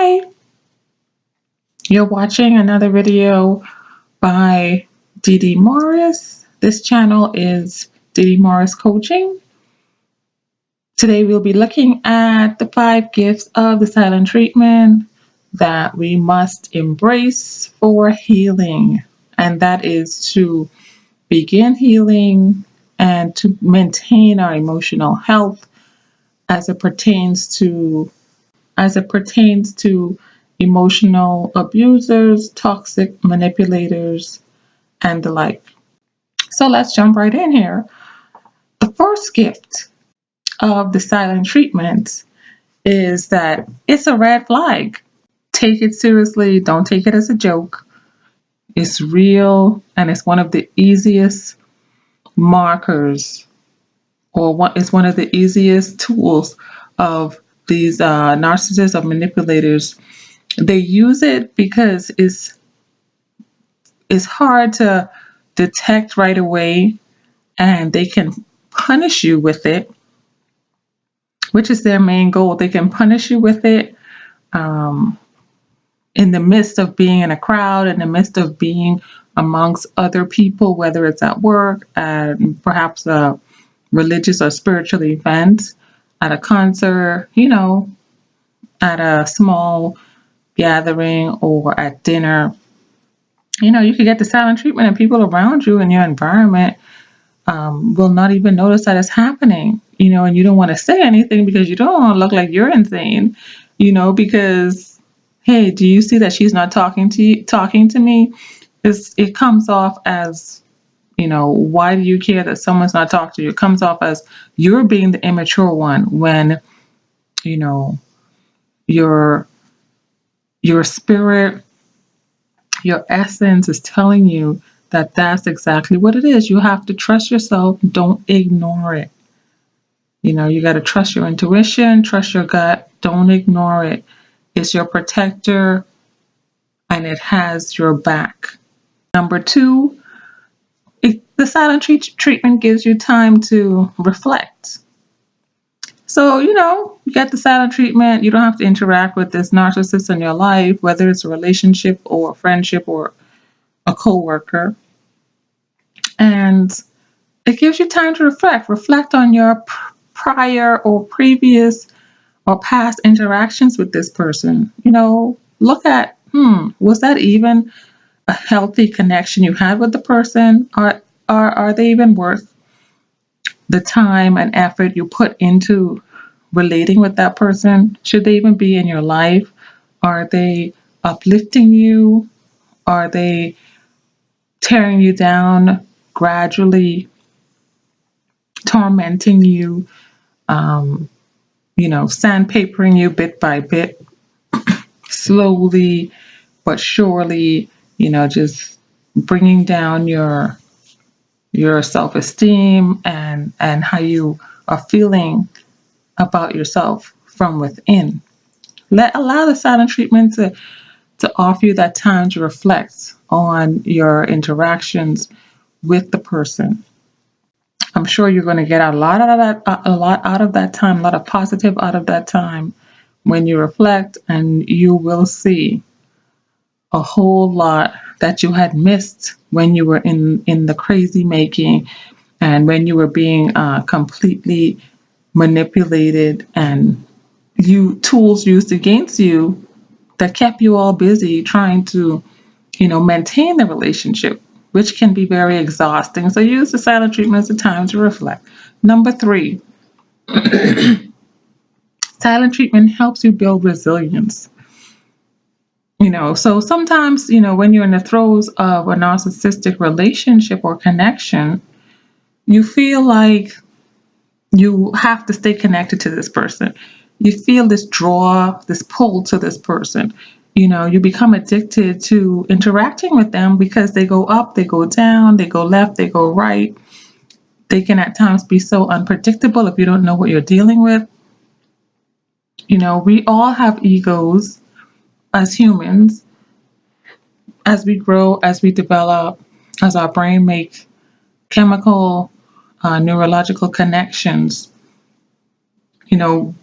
Hi, you're watching another video by DD Morris. This channel is DD Morris Coaching. Today we'll be looking at the 5 gifts of the silent treatment that we must embrace for healing. And that is to begin healing and to maintain our emotional health as it pertains to emotional abusers, toxic manipulators, and the like. So let's jump right in here. The first gift of the silent treatment is that it's a red flag. Take it seriously, don't take it as a joke. It's real, and it's one of the easiest markers, or it's one of the easiest tools of these narcissists or manipulators. They use it because it's hard to detect right away, and they can punish you with it, which is their main goal. They can punish you with it in the midst of being in a crowd, in the midst of being amongst other people, whether it's at work, and perhaps a religious or spiritual event, at a concert, at a small gathering, or at dinner. You could get the silent treatment, and people around you in your environment will not even notice that it's happening, and you don't want to say anything because you don't want to look like you're insane, because, hey, do you see that she's not talking to me? It comes off as, why do you care that someone's not talking to you? It comes off as you're being the immature one when, your spirit, your essence is telling you that that's exactly what it is. You have to trust yourself. Don't ignore it. You got to trust your intuition, trust your gut. Don't ignore it. It's your protector, and it has your back. Number 2, the silent treatment gives you time to reflect. So, you get the silent treatment. You don't have to interact with this narcissist in your life, whether it's a relationship or a friendship or a coworker. And it gives you time to reflect on your prior or previous or past interactions with this person. Look at, was that even a healthy connection you had with the person? Are they even worth the time and effort you put into relating with that person? Should they even be in your life? Are they uplifting you? Are they tearing you down, gradually tormenting you, sandpapering you bit by bit, slowly but surely, just bringing down your self-esteem and how you are feeling about yourself from within. Allow the silent treatment to offer you that time to reflect on your interactions with the person. I'm sure you're going to get a lot out of that time, a lot of positive out of that time when you reflect, and you will see a whole lot that you had missed when you were in the crazy making, and when you were being completely manipulated, and tools used against you that kept you all busy trying to, maintain the relationship, which can be very exhausting. So use the silent treatment as a time to reflect. Number 3, silent treatment helps you build resilience. So sometimes, when you're in the throes of a narcissistic relationship or connection, you feel like you have to stay connected to this person. You feel this draw, this pull to this person. You become addicted to interacting with them because they go up, they go down, they go left, they go right. They can at times be so unpredictable if you don't know what you're dealing with. We all have egos as humans. As we grow, as we develop, as our brain makes chemical, neurological connections,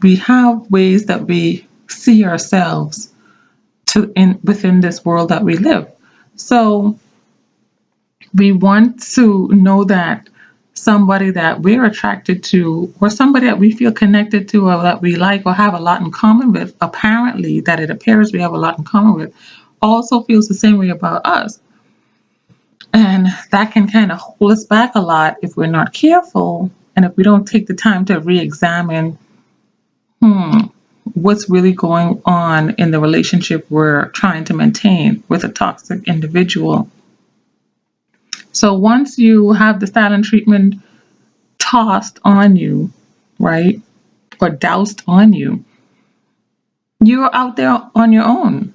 we have ways that we see ourselves within this world that we live. So we want to know that somebody that we're attracted to, or somebody that we feel connected to, or that we like or have a lot in common with, apparently that it appears we have a lot in common with, also feels the same way about us. And that can kind of hold us back a lot if we're not careful, and if we don't take the time to re-examine what's really going on in the relationship we're trying to maintain with a toxic individual. So once you have the silent treatment tossed on you, right, or doused on you, you're out there on your own.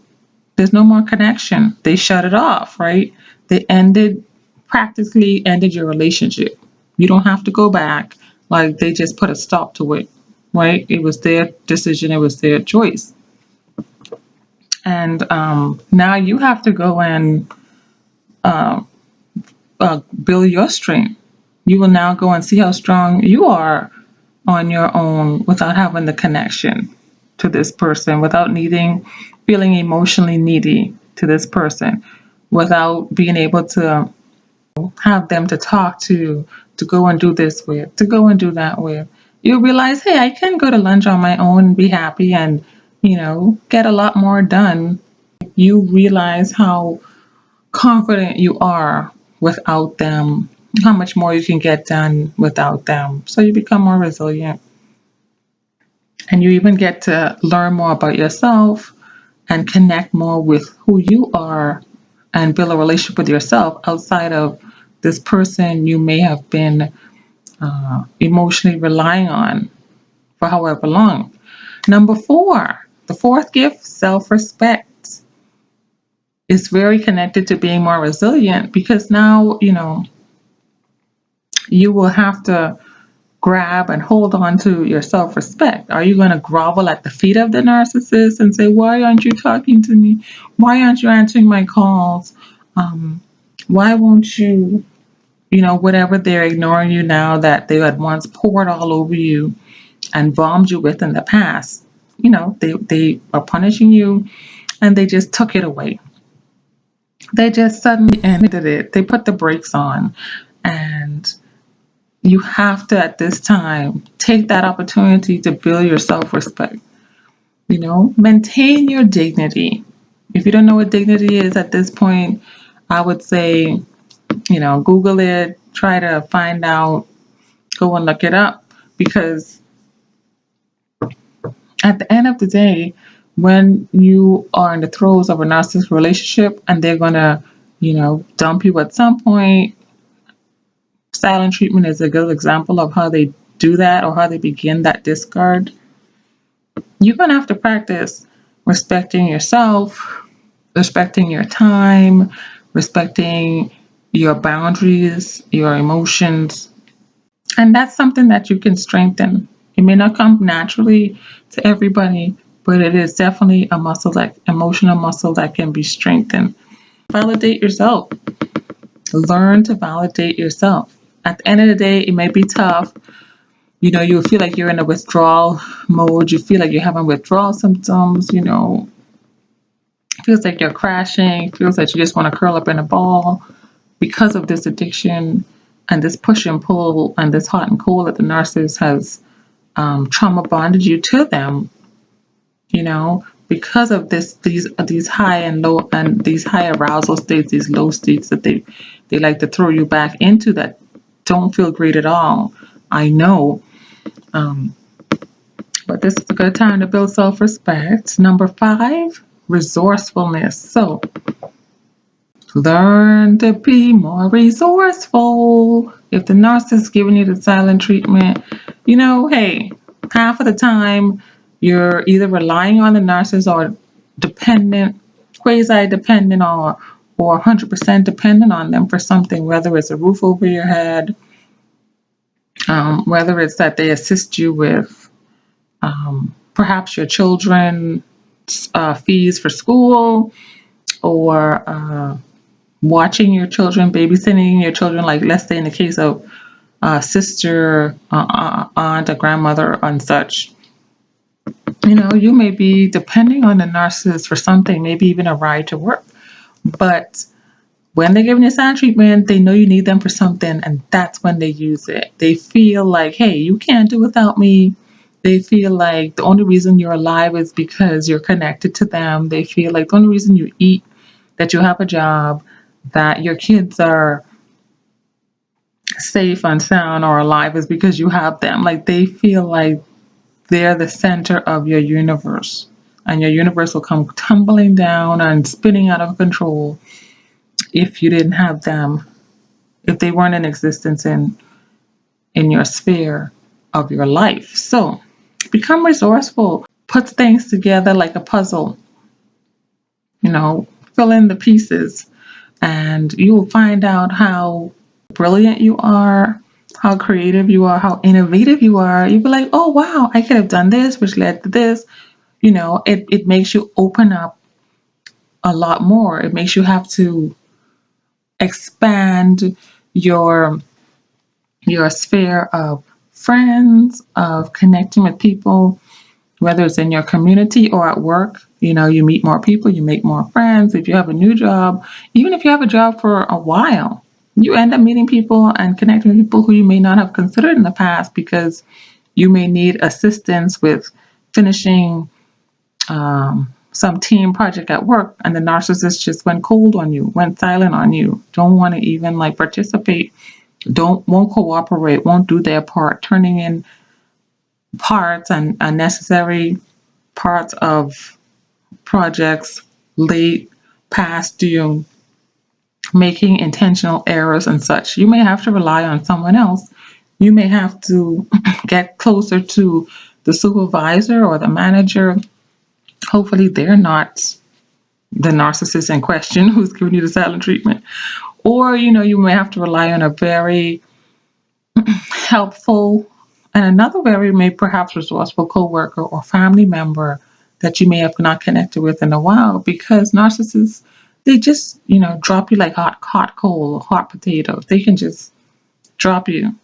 There's no more connection. They shut it off, right? They practically ended your relationship. You don't have to go back. Like, they just put a stop to it, right? It was their decision. It was their choice. And now you have to go and build your strength. You will now go and see how strong you are on your own without having the connection to this person, without feeling emotionally needy to this person, without being able to have them to talk to go and do this with, to go and do that with. You realize, hey, I can go to lunch on my own and be happy and, get a lot more done. You realize how confident you are without them, how much more you can get done without them. So you become more resilient. And you even get to learn more about yourself and connect more with who you are and build a relationship with yourself outside of this person you may have been emotionally relying on for however long. Number 4, the fourth gift, self-respect, is very connected to being more resilient, because now, you will have to grab and hold on to your self-respect. Are you going to grovel at the feet of the narcissist and say, why aren't you talking to me? Why aren't you answering my calls? Why won't you, whatever they're ignoring you now that they had once poured all over you and bombed you with in the past? They are punishing you and they just took it away. They just suddenly ended it. They put the brakes on. And you have to, at this time, take that opportunity to build your self-respect. Maintain your dignity. If you don't know what dignity is at this point, I would say, Google it, try to find out, go and look it up, because at the end of the day, when you are in the throes of a narcissistic relationship and they're going to, dump you at some point, silent treatment is a good example of how they do that, or how they begin that discard. You're going to have to practice respecting yourself, respecting your time, respecting your boundaries, your emotions. And that's something that you can strengthen. It may not come naturally to everybody, but it is definitely a muscle, that emotional muscle, that can be strengthened. Validate yourself. Learn to validate yourself. At the end of the day, it may be tough. You feel like you're in a withdrawal mode. You feel like you're having withdrawal symptoms. It feels like you're crashing. It feels like you just want to curl up in a ball because of this addiction and this push and pull and this hot and cold that the narcissist has trauma bonded you to them. Because of these high and low, and these high arousal states, these low states that they like to throw you back into, that don't feel great at all. I know. But this is a good time to build self-respect. Number 5, resourcefulness. So learn to be more resourceful. If the narcissist is giving you the silent treatment, hey, half of the time you're either relying on the narcissist or dependent, quasi-dependent, or 100% dependent on them for something, whether it's a roof over your head, whether it's that they assist you with perhaps your children's fees for school, or watching your children, babysitting your children, like let's say in the case of sister, aunt, a grandmother, and such. You may be depending on the narcissist for something, maybe even a ride to work. But when they're giving you silent treatment, they know you need them for something, and that's when they use it. They feel like, hey, you can't do without me. They feel like the only reason you're alive is because you're connected to them. They feel like the only reason you eat, that you have a job, that your kids are safe and sound or alive is because you have them. Like they feel like they're the center of your universe, and your universe will come tumbling down and spinning out of control if you didn't have them, if they weren't in existence in your sphere of your life. So become resourceful, put things together like a puzzle, fill in the pieces, and you will find out how brilliant you are, how creative you are, how innovative you are. You'll be like, oh wow, I could have done this, which led to this. It makes you open up a lot more. It makes you have to expand your sphere of friends, of connecting with people, whether it's in your community or at work. You meet more people, you make more friends. If you have a new job, even if you have a job for a while, you end up meeting people and connecting with people who you may not have considered in the past because you may need assistance with finishing some team project at work, and the narcissist just went cold on you, went silent on you, don't want to even participate, won't cooperate, won't do their part, turning in parts and unnecessary parts of projects late, past due, making intentional errors and such. You may have to rely on someone else. You may have to get closer to the supervisor or the manager. Hopefully they're not the narcissist in question who's giving you the silent treatment. Or, you may have to rely on a very helpful and another very perhaps resourceful coworker or family member that you may have not connected with in a while, because narcissists, they just, drop you like hot coal, hot potatoes. They can just drop you.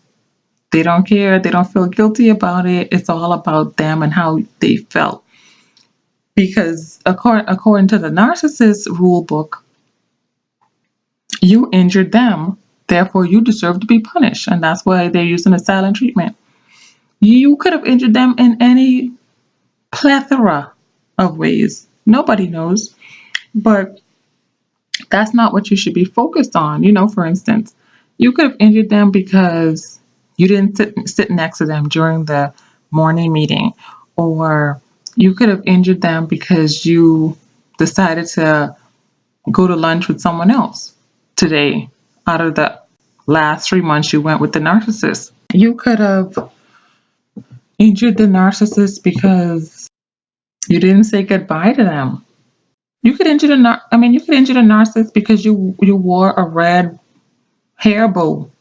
They don't care. They don't feel guilty about it. It's all about them and how they felt. Because according to the narcissist rule book, you injured them, therefore you deserve to be punished. And that's why they're using the silent treatment. You could have injured them in any plethora of ways. Nobody knows. But that's not what you should be focused on. For instance, you could have injured them because you didn't sit next to them during the morning meeting, or you could have injured them because you decided to go to lunch with someone else today out of the last 3 months you went with the narcissist. You could have injured the narcissist because you didn't say goodbye to them. You could injure the narcissist because you wore a red hair bow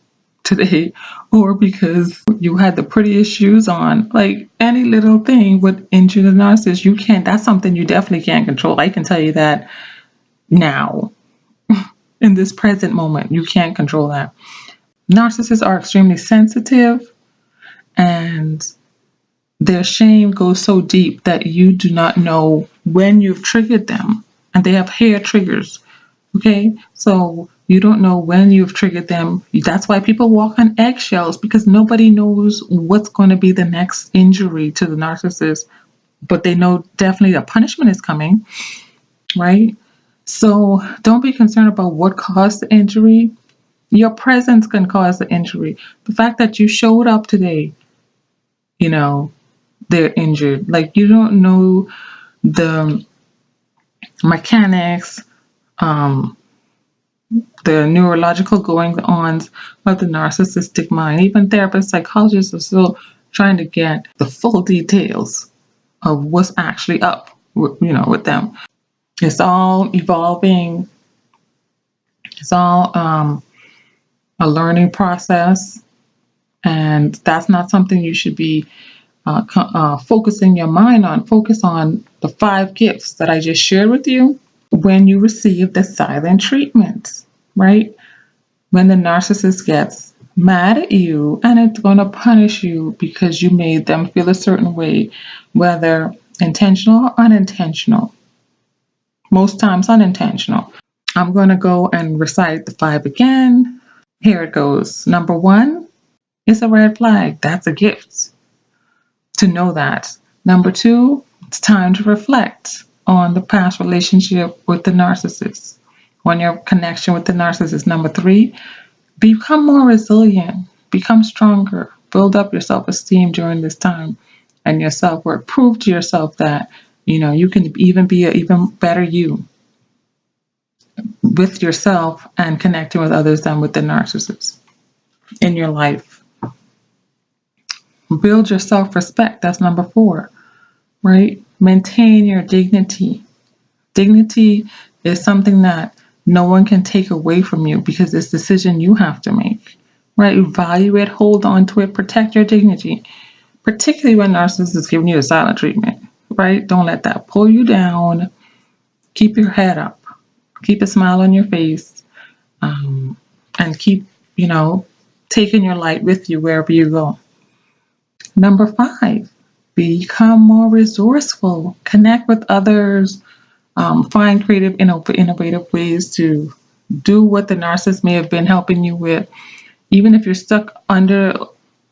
today, or because you had the prettiest shoes on. Like any little thing would injure the narcissist. That's something you definitely can't control. I can tell you that now. In this present moment, you can't control that. Narcissists are extremely sensitive, and their shame goes so deep that you do not know when you've triggered them. And they have hair triggers. Okay, so you don't know when you've triggered them. That's why people walk on eggshells, because nobody knows what's going to be the next injury to the narcissist, but they know definitely a punishment is coming, right? So don't be concerned about what caused the injury. Your presence can cause the injury. The fact that you showed up today, they're injured. Like, you don't know the mechanics, the neurological goings-ons of the narcissistic mind. Even therapists, psychologists are still trying to get the full details of what's actually up, with them. It's all evolving. It's all a learning process, and that's not something you should be focusing your mind on. Focus on the 5 gifts that I just shared with you when you receive the silent treatment, right? When the narcissist gets mad at you and it's going to punish you because you made them feel a certain way, whether Intentional or unintentional? Most times unintentional. I'm going to go and recite the 5 again. Here it goes. Number 1 is a red flag. That's a gift to know that. Number 2, it's time to reflect on the past relationship with the narcissist, on your connection with the narcissist. Number 3, become more resilient, become stronger, build up your self-esteem during this time and your self-worth. Prove to yourself that you can even be an even better you with yourself and connecting with others than with the narcissist in your life. Build your self-respect. That's number 4, right? Maintain your dignity. Dignity is something that no one can take away from you because it's a decision you have to make, right? Evaluate, hold on to it, protect your dignity, particularly when narcissist is giving you the silent treatment, right? Don't let that pull you down. Keep your head up. Keep a smile on your face, and keep, taking your light with you wherever you go. Number 5, become more resourceful. Connect with others. Find creative, innovative ways to do what the narcissist may have been helping you with. Even if you're stuck under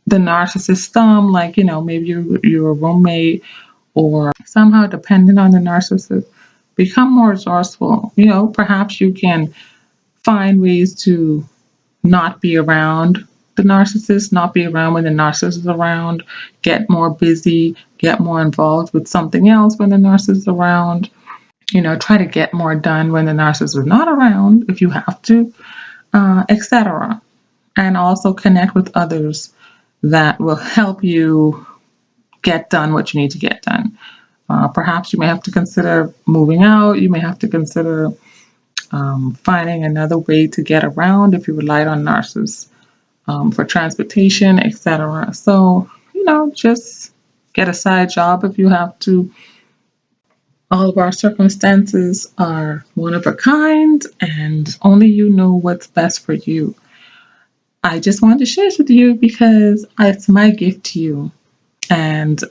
the narcissist's thumb, like, maybe you're a roommate or somehow dependent on the narcissist, become more resourceful. Perhaps you can find ways to not be around the narcissist, not be around when the narcissist is around, get more busy, get more involved with something else when the narcissist is around. Try to get more done when the narcissist is not around if you have to, etc. And also connect with others that will help you get done what you need to get done. Perhaps you may have to consider moving out. You may have to consider finding another way to get around if you relied on narcissists for transportation, etc. So, just get a side job if you have to. All of our circumstances are one of a kind, and only you know what's best for you. I just wanted to share this with you because it's my gift to you, and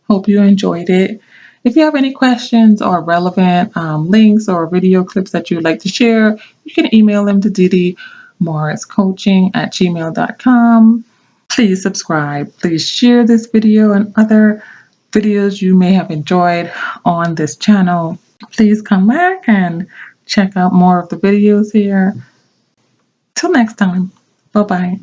hope you enjoyed it. If you have any questions or relevant links or video clips that you'd like to share, you can email them to DDMORRISCOACHING@gmail.com. Please subscribe. Please share this video and other videos you may have enjoyed on this channel. Please come back and check out more of the videos here. Till next time. Bye-bye.